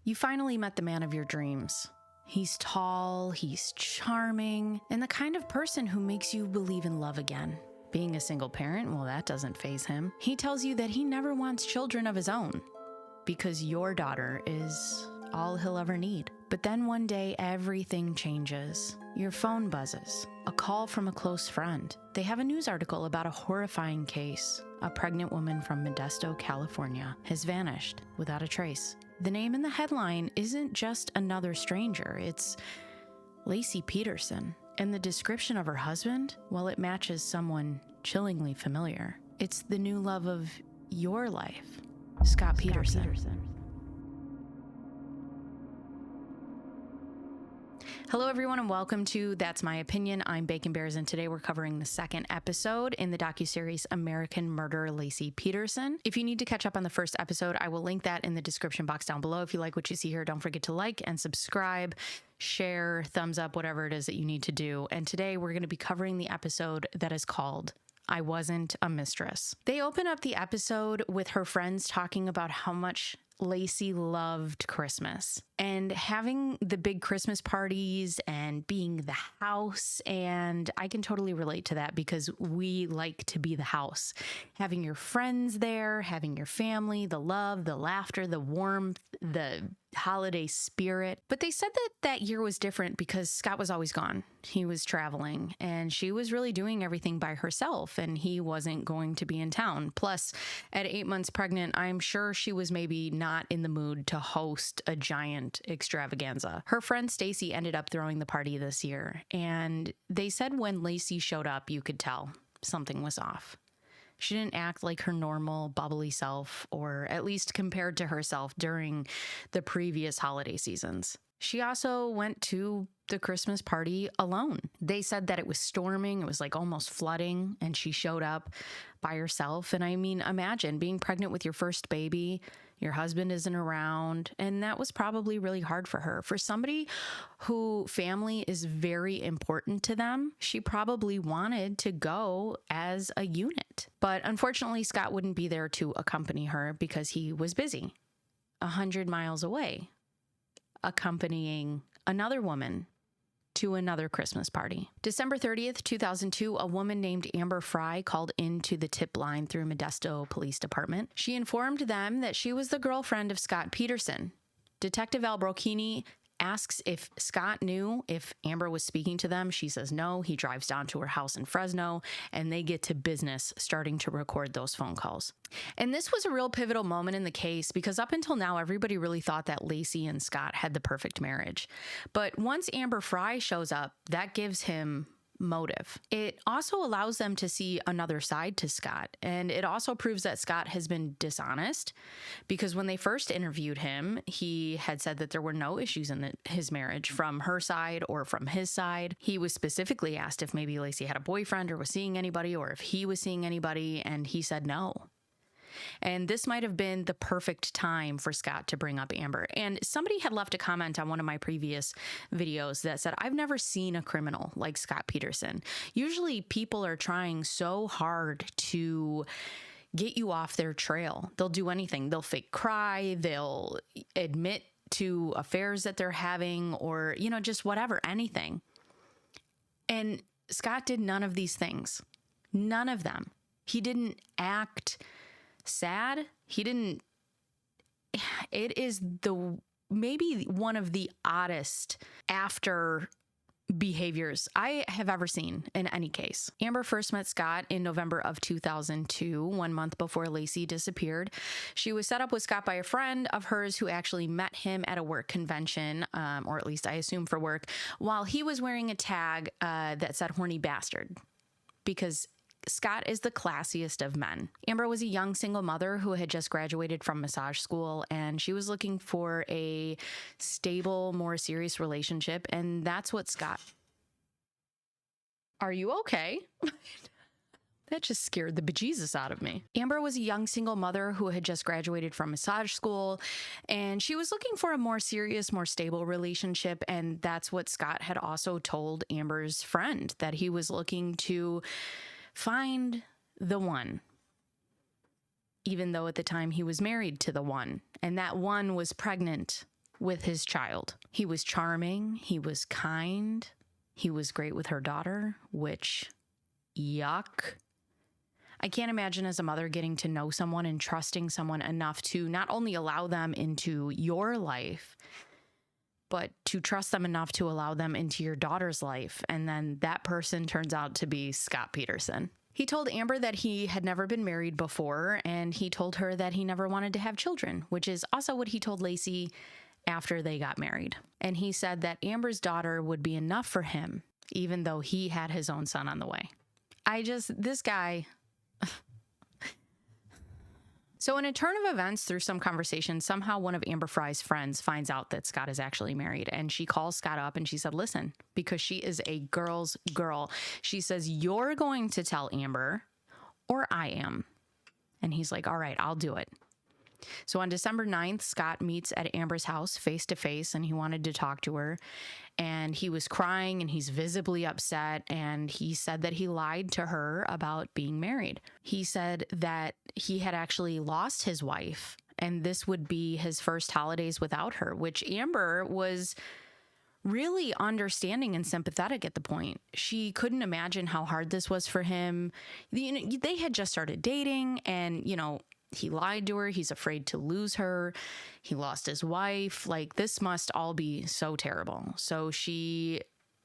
You finally met the man of your dreams. He's tall, he's charming, and the kind of person who makes you believe in love again. Being a single parent, well, that doesn't faze him. He tells you that he never wants children of his own because your daughter is all he'll ever need. But then one day, everything changes. Your phone buzzes. A call from a close friend. They have a news article about a horrifying case. A pregnant woman from Modesto, California, has vanished without a trace. The name in the headline isn't just another stranger. It's Laci Peterson. And the description of her husband, well, it matches someone chillingly familiar. It's the new love of your life, Scott Peterson. Hello, everyone, and welcome to That's My Opinion. I'm Bacon Bears, and today we're covering the second episode in the docuseries American Murder, Laci Peterson. If you need to catch up on the first episode, I will link that in the description box down below. If you like what you see here, don't forget to like and subscribe, share, thumbs up, whatever it is that you need to do. And today we're going to be covering the episode that is called I Wasn't a Mistress. They open up the episode with her friends talking about how much Laci loved Christmas and having the big Christmas parties and being the house. And I can totally relate to that because we like to be the house. Having your friends there, having your family, the love, the laughter, the warmth, the holiday spirit. But they said that that year was different because Scott was always gone. He was traveling and she was really doing everything by herself and he wasn't going to be in town. Plus, at 8 months pregnant, I'm sure she was maybe not in the mood to host a giant extravaganza. Her friend Stacy ended up throwing the party this year, and they said when Laci showed up, you could tell something was off. She didn't act like her normal bubbly self, or at least compared to herself during the previous holiday seasons. She also went to the Christmas party alone. They said that it was storming, it was like almost flooding, and she showed up by herself. And I mean, imagine being pregnant with your first baby, your husband isn't around, and that was probably really hard for her. For somebody who family is very important to them, she probably wanted to go as a unit. But unfortunately, Scott wouldn't be there to accompany her because he was busy 100 miles away, accompanying another woman to another Christmas party. December 30th, 2002, a woman named Amber Frey called into the tip line through Modesto Police Department. She informed them that she was the girlfriend of Scott Peterson. Detective Al Brocchini asks if Scott knew if Amber was speaking to them. She says no. He drives down to her house in Fresno, and they get to business starting to record those phone calls. And this was a real pivotal moment in the case because up until now, everybody really thought that Laci and Scott had the perfect marriage. But once Amber Frey shows up, that gives him motive. It also allows them to see another side to Scott. And it also proves that Scott has been dishonest because when they first interviewed him, he had said that there were no issues in his marriage from her side or from his side. He was specifically asked if maybe Laci had a boyfriend or was seeing anybody or if he was seeing anybody, and he said no. And this might have been the perfect time for Scott to bring up Amber. And somebody had left a comment on one of my previous videos that said, I've never seen a criminal like Scott Peterson. Usually people are trying so hard to get you off their trail. They'll do anything. They'll fake cry. They'll admit to affairs that they're having or, just whatever, anything. And Scott did none of these things. None of them. He didn't act sad. It is maybe one of the oddest after behaviors I have ever seen in any case. Amber first met Scott in November of 2002, 1 month before Laci disappeared. She was set up with Scott by a friend of hers who actually met him at a work convention, or at least I assume for work, while he was wearing a tag that said horny bastard, because Scott is the classiest of men. Amber was a young single mother who had just graduated from massage school, and she was looking for a stable, more serious relationship, and that's what Scott... Are you okay? That just scared the bejesus out of me. Amber was a young single mother who had just graduated from massage school, and she was looking for a more serious, more stable relationship, and that's what Scott had also told Amber's friend, that he was looking to find the one, even though at the time he was married to the one, and that one was pregnant with his child. He was charming. He was kind. He was great with her daughter, which, yuck. I can't imagine as a mother getting to know someone and trusting someone enough to not only allow them into your life, but to trust them enough to allow them into your daughter's life. And then that person turns out to be Scott Peterson. He told Amber that he had never been married before, and he told her that he never wanted to have children, which is also what he told Laci after they got married. And he said that Amber's daughter would be enough for him, even though he had his own son on the way. This guy... So in a turn of events through some conversation, somehow one of Amber Frey's friends finds out that Scott is actually married, and she calls Scott up and she said, listen, because she is a girl's girl. She says, you're going to tell Amber or I am. And he's like, all right, I'll do it. So on December 9th, Scott meets at Amber's house face to face, and he wanted to talk to her. And he was crying and he's visibly upset. And he said that he lied to her about being married. He said that he had actually lost his wife and this would be his first holidays without her, which Amber was really understanding and sympathetic at the point. She couldn't imagine how hard this was for him. They had just started dating and, he lied to her. He's afraid to lose her. He lost his wife. Like, this must all be so terrible. So she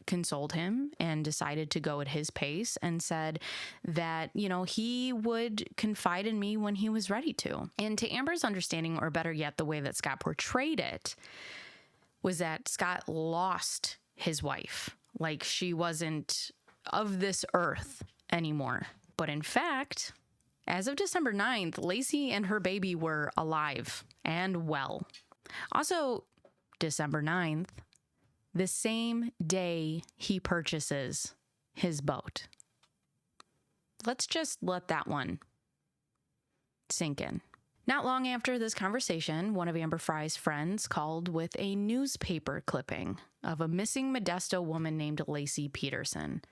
consoled him and decided to go at his pace and said that, he would confide in me when he was ready to. And to Amber's understanding, or better yet, the way that Scott portrayed it, was that Scott lost his wife. Like, she wasn't of this earth anymore. But in fact, as of December 9th, Laci and her baby were alive and well. Also, December 9th, the same day he purchases his boat. Let's just let that one sink in. Not long after this conversation, one of Amber Frey's friends called with a newspaper clipping of a missing Modesto woman named Laci Peterson.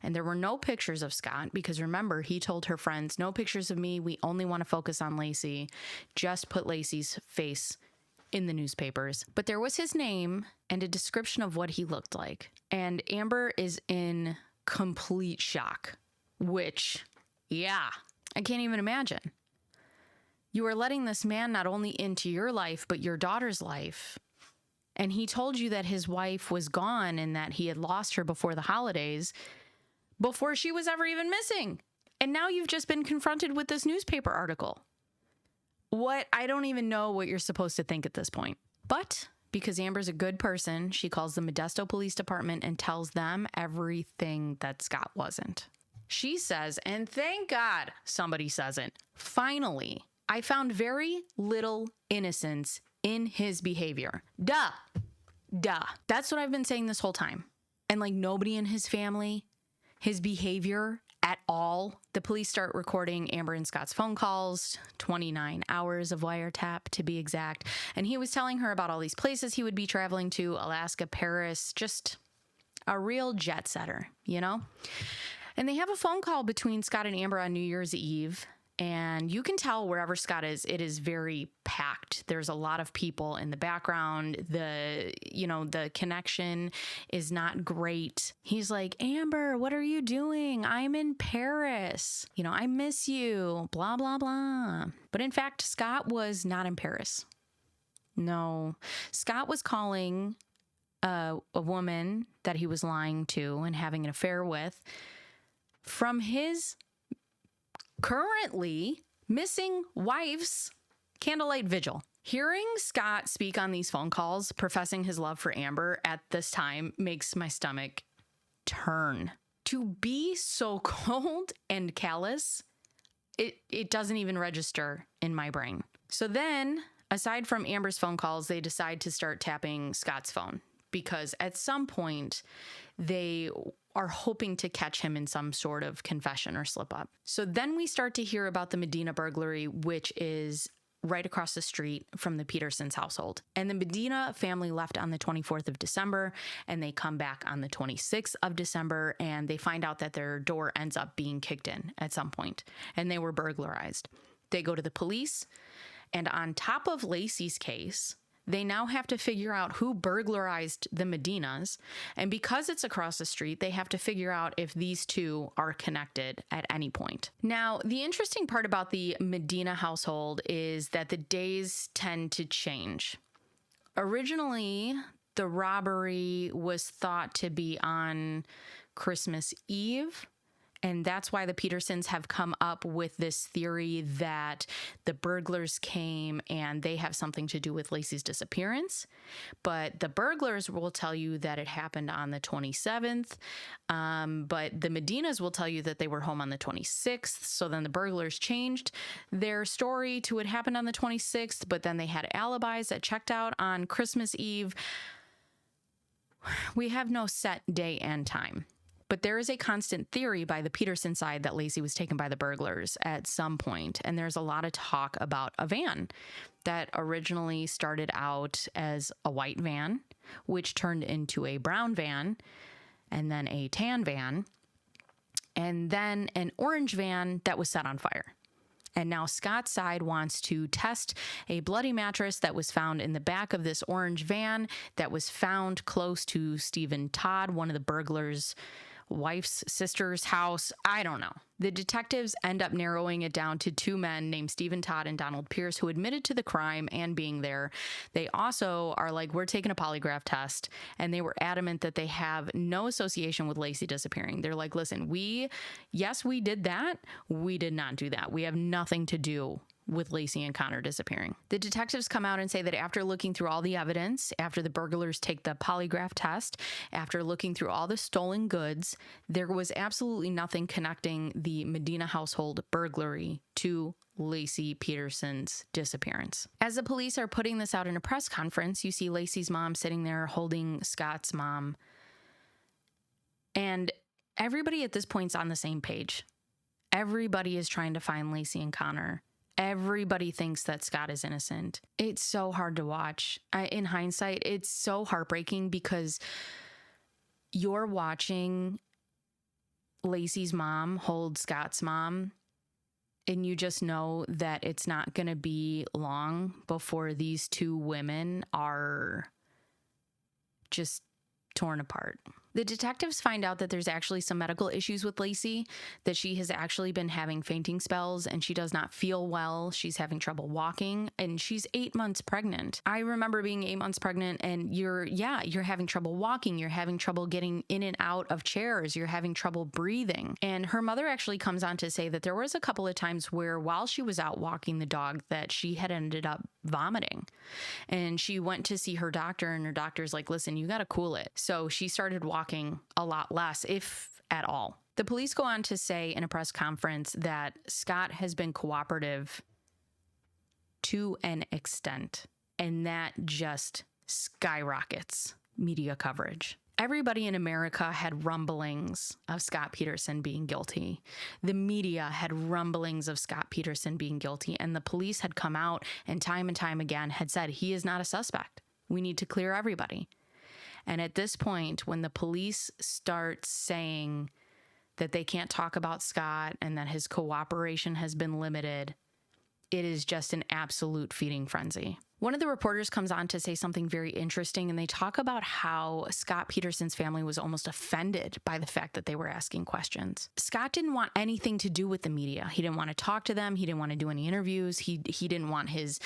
And there were no pictures of Scott because, remember, he told her friends, no pictures of me. We only want to focus on Laci. Just put Laci's face in the newspapers. But there was his name and a description of what he looked like. And Amber is in complete shock, which, I can't even imagine. You are letting this man not only into your life, but your daughter's life. And he told you that his wife was gone and that he had lost her before the holidays, before she was ever even missing. And now you've just been confronted with this newspaper article. I don't even know what you're supposed to think at this point. But because Amber's a good person, she calls the Modesto Police Department and tells them everything that Scott wasn't. She says, and thank God somebody says it, finally, I found very little innocence in his behavior. Duh. That's what I've been saying this whole time. And nobody in his family, his behavior at all. The police start recording Amber and Scott's phone calls, 29 hours of wiretap to be exact. And he was telling her about all these places he would be traveling to, Alaska, Paris, just a real jet setter, And they have a phone call between Scott and Amber on New Year's Eve. And you can tell wherever Scott is, it is very packed. There's a lot of people in the background. The connection is not great. He's like, Amber, what are you doing? I'm in Paris. I miss you, blah, blah, blah. But in fact, Scott was not in Paris. No, Scott was calling a woman that he was lying to and having an affair with from his currently missing wife's candlelight vigil. Hearing Scott speak on these phone calls, professing his love for Amber at this time, makes my stomach turn. To be so cold and callous, it doesn't even register in my brain. So then, aside from Amber's phone calls, they decide to start tapping Scott's phone because at some point they are hoping to catch him in some sort of confession or slip up. So then we start to hear about the Medina burglary, which is right across the street from the Petersons' household. And the Medina family left on the 24th of December, and they come back on the 26th of December, and they find out that their door ends up being kicked in at some point, and they were burglarized. They go to the police, and on top of Laci's case, they now have to figure out who burglarized the Medinas. And because it's across the street, they have to figure out if these two are connected at any point. Now, the interesting part about the Medina household is that the days tend to change. Originally, the robbery was thought to be on Christmas Eve. And that's why the Petersons have come up with this theory that the burglars came and they have something to do with Laci's disappearance. But the burglars will tell you that it happened on the 27th. But the Medinas will tell you that they were home on the 26th. So then the burglars changed their story to it happened on the 26th. But then they had alibis that checked out on Christmas Eve. We have no set day and time. But there is a constant theory by the Peterson side that Laci was taken by the burglars at some point. And there's a lot of talk about a van that originally started out as a white van, which turned into a brown van, and then a tan van, and then an orange van that was set on fire. And now Scott's side wants to test a bloody mattress that was found in the back of this orange van that was found close to Stephen Todd, one of the burglars' wife's sister's house. I don't know. The detectives end up narrowing it down to two men named Stephen Todd and Donald Pierce who admitted to the crime and being there. They also are like, we're taking a polygraph test, and they were adamant that they have no association with Laci disappearing. They're like, listen, yes, we did that. We did not do that. We have nothing to do with Laci and Connor disappearing. The detectives come out and say that after looking through all the evidence, after the burglars take the polygraph test, after looking through all the stolen goods, there was absolutely nothing connecting the Medina household burglary to Laci Peterson's disappearance. As the police are putting this out in a press conference, you see Laci's mom sitting there holding Scott's mom. And everybody at this point's on the same page. Everybody is trying to find Laci and Connor. Everybody thinks that Scott is innocent. It's so hard to watch. In hindsight, it's so heartbreaking because you're watching Laci's mom hold Scott's mom, and you just know that it's not going to be long before these two women are just torn apart. The detectives find out that there's actually some medical issues with Laci, that she has actually been having fainting spells and she does not feel well. She's having trouble walking, and she's 8 months pregnant. I remember being 8 months pregnant, and you're having trouble walking. You're having trouble getting in and out of chairs. You're having trouble breathing. And her mother actually comes on to say that there was a couple of times where while she was out walking the dog that she had ended up vomiting. And she went to see her doctor, and her doctor's like, listen, you got to cool it. So she started walking a lot less, if at all. The police go on to say in a press conference that Scott has been cooperative to an extent, and that just skyrockets media coverage. Everybody in America had rumblings of Scott Peterson being guilty. The media had rumblings of Scott Peterson being guilty, and the police had come out and time again had said he is not a suspect. We need to clear everybody. And at this point, when the police start saying that they can't talk about Scott and that his cooperation has been limited, it is just an absolute feeding frenzy. One of the reporters comes on to say something very interesting, and they talk about how Scott Peterson's family was almost offended by the fact that they were asking questions. Scott didn't want anything to do with the media. He didn't want to talk to them. He didn't want to do any interviews. He didn't want his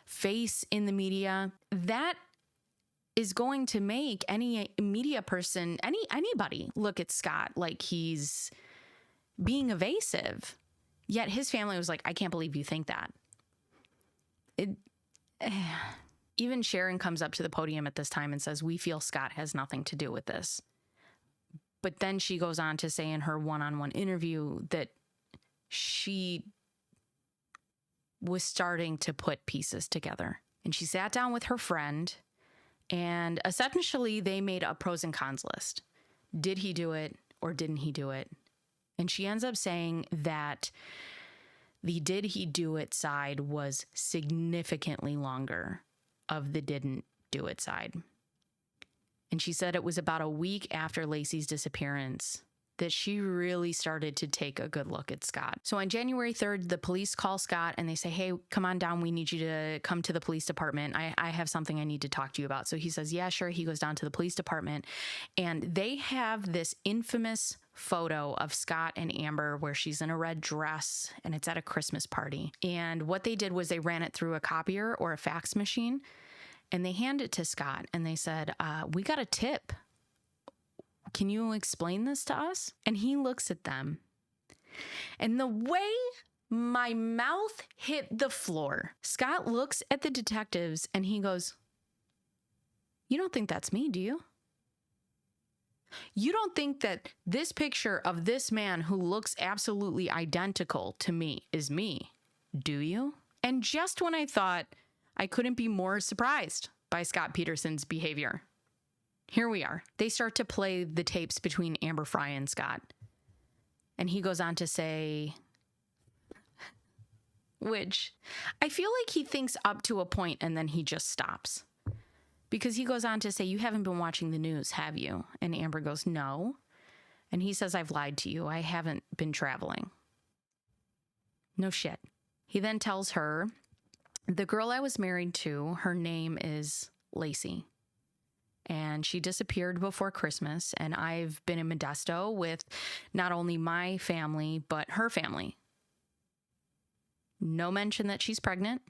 face in the media. That is going to make any media person, anybody look at Scott like he's being evasive. Yet his family was like, I can't believe you think that. Even Sharon comes up to the podium at this time and says, we feel Scott has nothing to do with this. But then she goes on to say in her one-on-one interview that she was starting to put pieces together. And she sat down with her friend, and essentially they made a pros and cons list. Did he do it or didn't he do it? And she ends up saying that the did he do it side was significantly longer of the didn't do it side. And she said it was about a week after Laci's disappearance that she really started to take a good look at Scott. So on January 3rd, the police call Scott and they say, hey, come on down. We need you to come to the police department. I have something I need to talk to you about. So he says, yeah, sure. He goes down to the police department and they have this infamous photo of Scott and Amber where she's in a red dress and it's at a Christmas party. And what they did was they ran it through a copier or a fax machine and they hand it to Scott and they said, we got a tip. Can you explain this to us? And he looks at them. And the way my mouth hit the floor, Scott looks at the detectives and he goes, you don't think that's me, do you? You don't think that this picture of this man who looks absolutely identical to me is me, do you? And just when I thought I couldn't be more surprised by Scott Peterson's behavior, here we are. They start to play the tapes between Amber Frey and Scott. And he goes on to say, which I feel like he thinks up to a point and then he just stops. Because he goes on to say, you haven't been watching the news, have you? And Amber goes, no. And he says, I've lied to you. I haven't been traveling. No shit. He then tells her, the girl I was married to, her name is Laci. And she disappeared before Christmas. And I've been in Modesto with not only my family, but her family. No mention that she's pregnant.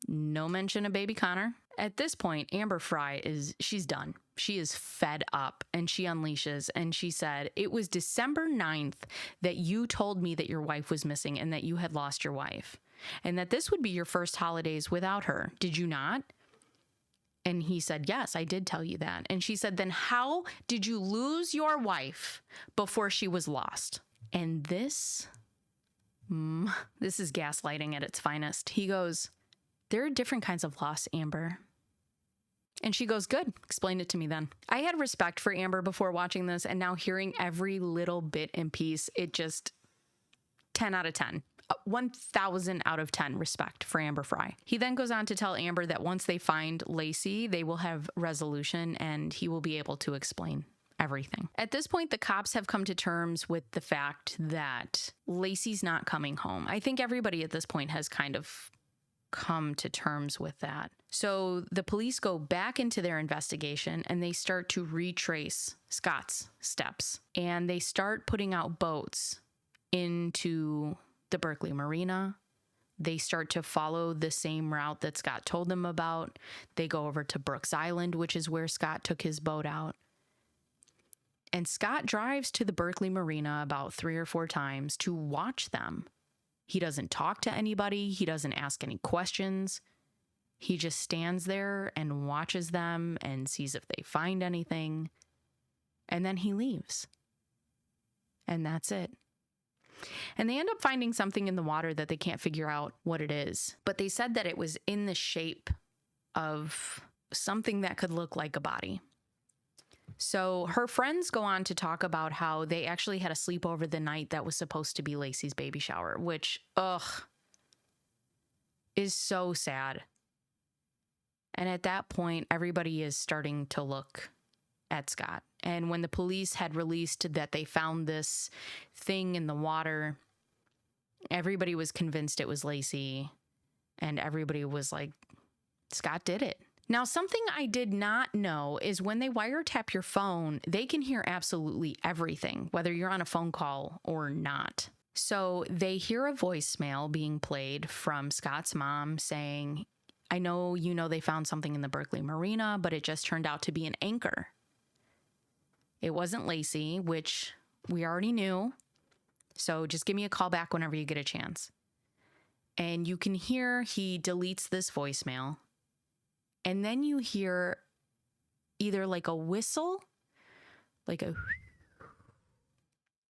No mention of baby Connor. At this point, Amber Frey she's done. She is fed up and she unleashes and she said, it was December 9th that you told me that your wife was missing and that you had lost your wife and that this would be your first holidays without her. Did you not? And he said, yes, I did tell you that. And she said, then how did you lose your wife before she was lost? And this is gaslighting at its finest. He goes, there are different kinds of loss, Amber. And she goes, good. Explain it to me then. I had respect for Amber before watching this, and now hearing every little bit and piece, it just 10 out of 10. 1,000 out of 10 respect for Amber Frey. He then goes on to tell Amber that once they find Laci, they will have resolution and he will be able to explain everything. At this point, the cops have come to terms with the fact that Laci's not coming home. I think everybody at this point has kind of come to terms with that. So the police go back into their investigation and they start to retrace Scott's steps. And they start putting out boats into the Berkeley Marina. They start to follow the same route that Scott told them about. They go over to Brooks Island, which is where Scott took his boat out. And Scott drives to the Berkeley Marina about 3 or 4 times to watch them. He doesn't talk to anybody. He doesn't ask any questions. He just stands there and watches them and sees if they find anything. And then he leaves. And that's it. And they end up finding something in the water that they can't figure out what it is. But they said that it was in the shape of something that could look like a body. So her friends go on to talk about how they actually had a sleepover the night that was supposed to be Laci's baby shower, which, is so sad. And at that point, everybody is starting to look at Scott. And when the police had released that they found this thing in the water, everybody was convinced it was Laci. And everybody was like, Scott did it. Now, something I did not know is when they wiretap your phone, they can hear absolutely everything, whether you're on a phone call or not. So they hear a voicemail being played from Scott's mom saying, I know you know they found something in the Berkeley Marina, but it just turned out to be an anchor. It wasn't Laci, which we already knew. So just give me a call back whenever you get a chance. And you can hear he deletes this voicemail. And then you hear either like a whistle,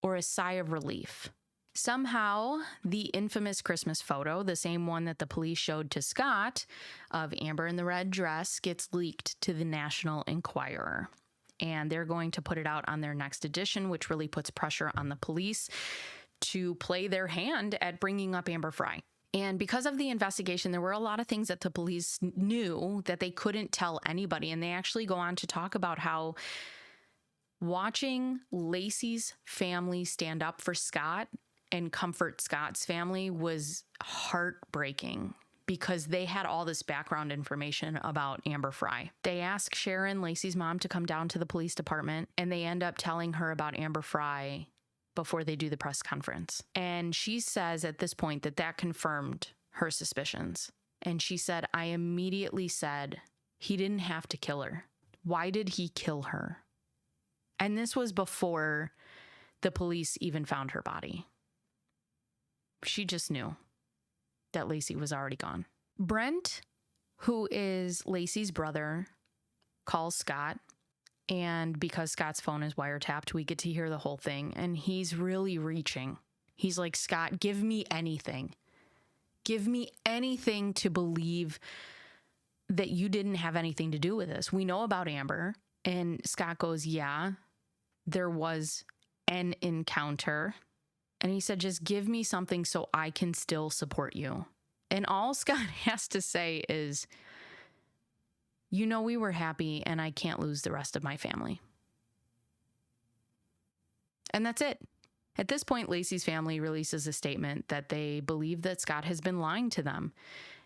or a sigh of relief. Somehow, the infamous Christmas photo, the same one that the police showed to Scott of Amber in the red dress, gets leaked to the National Enquirer. And they're going to put it out on their next edition, which really puts pressure on the police to play their hand at bringing up Amber Frey. And because of the investigation, there were a lot of things that the police knew that they couldn't tell anybody. And they actually go on to talk about how Watching Laci's family stand up for Scott and comfort Scott's family was heartbreaking because they had all this background information about Amber Frey. They ask Sharon, Laci's mom, to come down to the police department, and they end up telling her about Amber Frey before they do the press conference. And she says at this point that confirmed her suspicions. And she said, I immediately said, he didn't have to kill her. Why did he kill her? And this was before the police even found her body. She just knew that Laci was already gone. Brent, who is Laci's brother, calls Scott. And because Scott's phone is wiretapped, we get to hear the whole thing. And he's really reaching. He's like, Scott, give me anything. Give me anything to believe that you didn't have anything to do with this. We know about Amber. And Scott goes, yeah, there was an encounter. And he said, just give me something so I can still support you. And all Scott has to say is, you know, we were happy and I can't lose the rest of my family. And that's it. At this point, Laci's family releases a statement that they believe that Scott has been lying to them,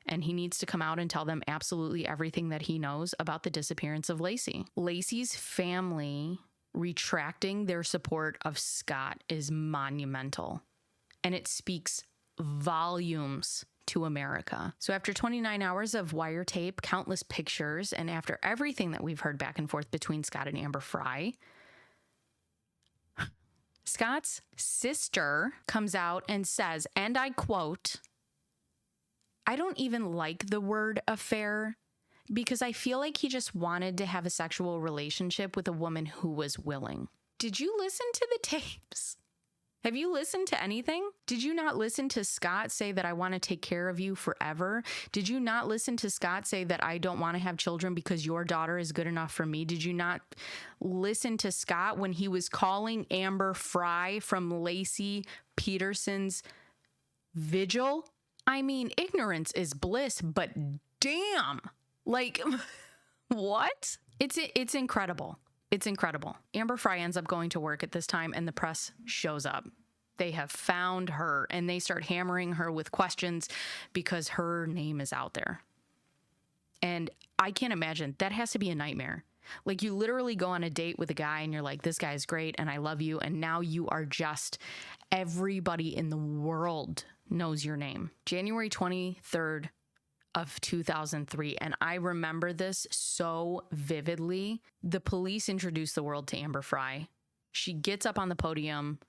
and he needs to come out and tell them absolutely everything that he knows about the disappearance of Laci. Laci's family retracting their support of Scott is monumental, and it speaks volumes to America. So after 29 hours of wiretape, countless pictures, and after everything that we've heard back and forth between Scott and Amber Frey, Scott's sister comes out and says, and I quote, I don't even like the word affair because I feel like he just wanted to have a sexual relationship with a woman who was willing. Did you listen to the tapes? Have you listened to anything? Did you not listen to Scott say that I want to take care of you forever? Did you not listen to Scott say that I don't want to have children because your daughter is good enough for me? Did you not listen to Scott when he was calling Amber Frey from Laci Peterson's vigil? I mean, ignorance is bliss, but damn, like, what? It's incredible. It's incredible. Amber Frey ends up going to work at this time and the press shows up. They have found her and they start hammering her with questions because her name is out there. And I can't imagine. That has to be a nightmare. Like, you literally go on a date with a guy and you're like, this guy's great and I love you. And now you are just, everybody in the world knows your name. January 23rd of 2003. And I remember this so vividly. The police introduced the world to Amber Frey. She gets up on the podium.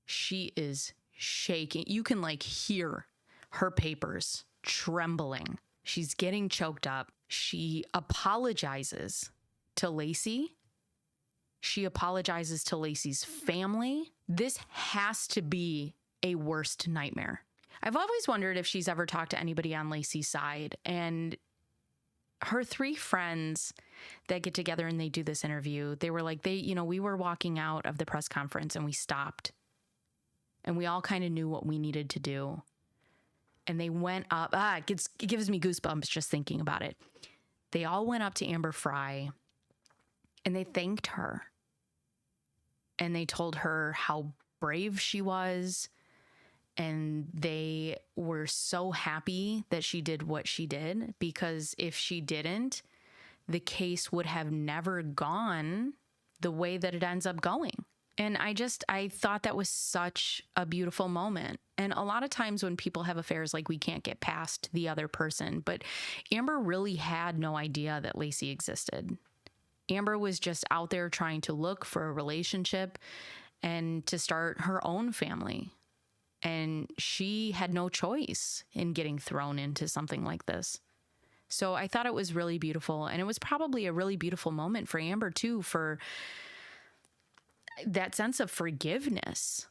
She is shaking. You can like hear her papers trembling. She's getting choked up. She apologizes to Laci. She apologizes to Laci's family. This has to be a worst nightmare. I've always wondered if she's ever talked to anybody on Laci's side. And her three friends that get together and they do this interview, they were like, we were walking out of the press conference and we stopped. And we all kind of knew what we needed to do. And they went up. It gives me goosebumps just thinking about it. They all went up to Amber Frey and they thanked her. And they told her how brave she was. And they were so happy that she did what she did, because if she didn't, the case would have never gone the way that it ends up going. And I thought that was such a beautiful moment. And a lot of times when people have affairs, like, we can't get past the other person. But Amber really had no idea that Laci existed. Amber was just out there trying to look for a relationship and to start her own family. And she had no choice in getting thrown into something like this. So I thought it was really beautiful. And it was probably a really beautiful moment for Amber, too, for that sense of forgiveness.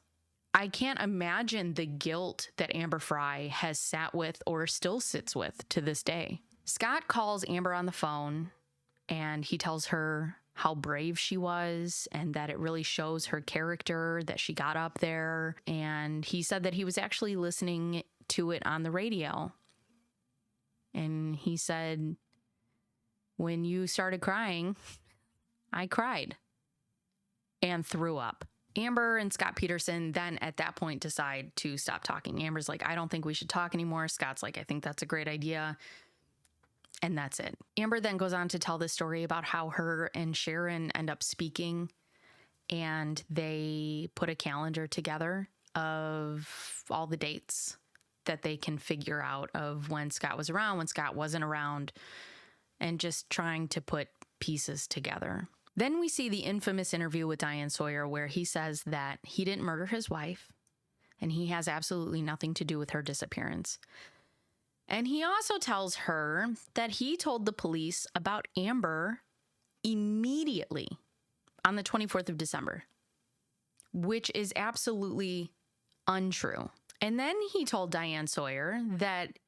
I can't imagine the guilt that Amber Frey has sat with or still sits with to this day. Scott calls Amber on the phone and he tells her how brave she was and that it really shows her character that she got up there. And he said that he was actually listening to it on the radio. And he said, when you started crying, I cried. and threw up. Amber and Scott Peterson then at that point decide to stop talking. Amber's like, I don't think we should talk anymore. Scott's like, I think that's a great idea. And that's it. Amber then goes on to tell this story about how her and Sharon end up speaking, and they put a calendar together of all the dates that they can figure out of when Scott was around, when Scott wasn't around, and just trying to put pieces together. Then we see the infamous interview with Diane Sawyer where he says that he didn't murder his wife and he has absolutely nothing to do with her disappearance. And he also tells her that he told the police about Amber immediately on the 24th of December, which is absolutely untrue. And then he told Diane Sawyer that,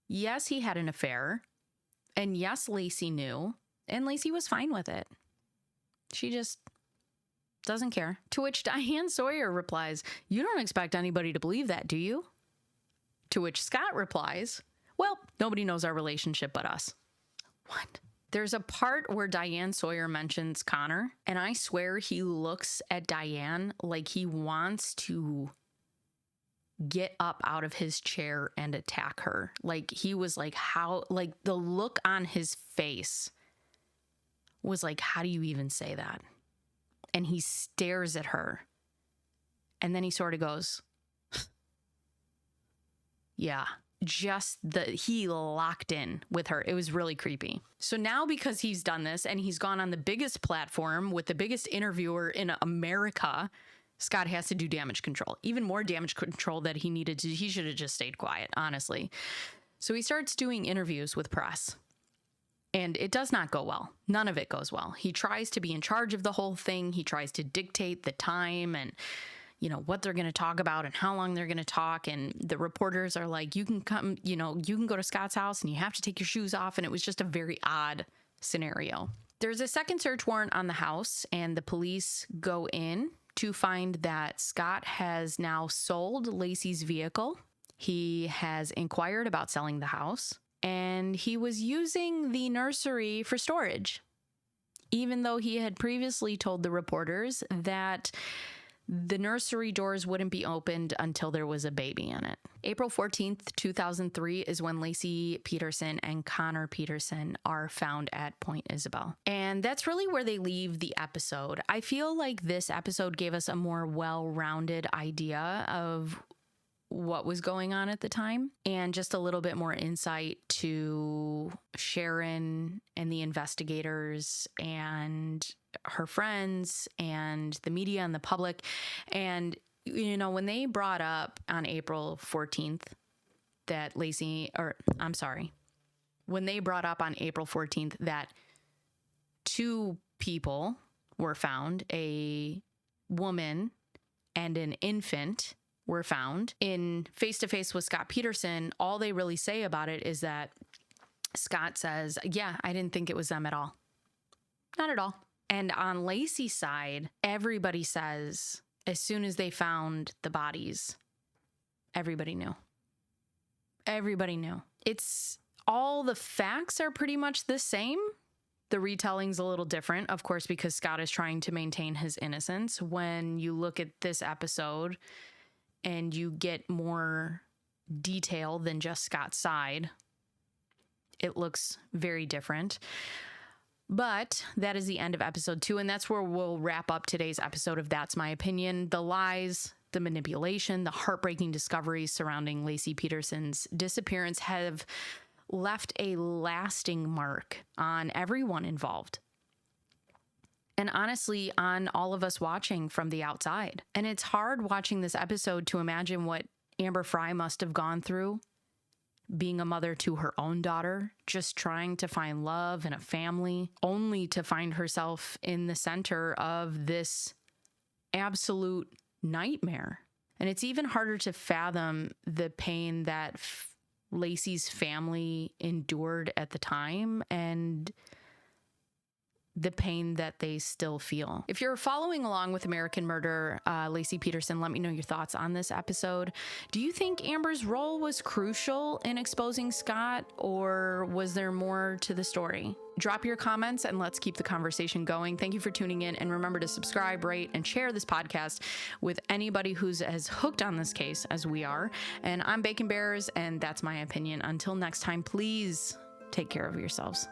yes, he had an affair, and yes, Laci knew, and Laci was fine with it. She just doesn't care. To which Diane Sawyer replies, you don't expect anybody to believe that, do you? To which Scott replies, well, nobody knows our relationship but us. What? There's a part where Diane Sawyer mentions Connor, and I swear he looks at Diane like he wants to get up out of his chair and attack her. Like he was like, how, like the look on his face was like, how do you even say that? And he stares at her. And then he sort of goes, yeah. He locked in with her. It was really creepy. So now because he's done this and he's gone on the biggest platform with the biggest interviewer in America, Scott has to do damage control. Even more damage control that he needed to. He should have just stayed quiet, honestly. So he starts doing interviews with press. And it does not go well. None of it goes well. He tries to be in charge of the whole thing. He tries to dictate the time and what they're going to talk about and how long they're going to talk. And the reporters are like, you can come, you can go to Scott's house and you have to take your shoes off. And it was just a very odd scenario. There's a second search warrant on the house, and the police go in to find that Scott has now sold Laci's vehicle. He has inquired about selling the house, and he was using the nursery for storage, even though he had previously told the reporters that the nursery doors wouldn't be opened until there was a baby in it. April 14th, 2003 is when Laci Peterson and Connor Peterson are found at Point Isabel. And that's really where they leave the episode. I feel like this episode gave us a more well-rounded idea of what was going on at the time and just a little bit more insight to Sharon and the investigators and her friends and the media and the public. And, when they brought up on April 14th that when they brought up on April 14th that two people were found, a woman and an infant were found in face-to-face with Scott Peterson, all they really say about it is that Scott says, yeah, I didn't think it was them at all. Not at all. And on Laci's side, everybody says as soon as they found the bodies, everybody knew. Everybody knew. It's all the facts are pretty much the same. The retelling's a little different, of course, because Scott is trying to maintain his innocence. When you look at this episode and you get more detail than just Scott's side, it looks very different. But that is the end of episode 2, and that's where we'll wrap up today's episode of That's My Opinion. The lies, the manipulation, the heartbreaking discoveries surrounding Laci Peterson's disappearance have left a lasting mark on everyone involved. And honestly, on all of us watching from the outside. And it's hard watching this episode to imagine what Amber Frey must have gone through, being a mother to her own daughter, just trying to find love and a family, only to find herself in the center of this absolute nightmare. And it's even harder to fathom the pain that Laci's family endured at the time. And the pain that they still feel. If you're following along with American Murder, Laci Peterson, let me know your thoughts on this episode. Do you think Amber's role was crucial in exposing Scott, or was there more to the story? Drop your comments and let's keep the conversation going. Thank you for tuning in, and remember to subscribe, rate, and share this podcast with anybody who's as hooked on this case as we are. And I'm Bacon Bears, and that's my opinion. Until next time, please take care of yourselves.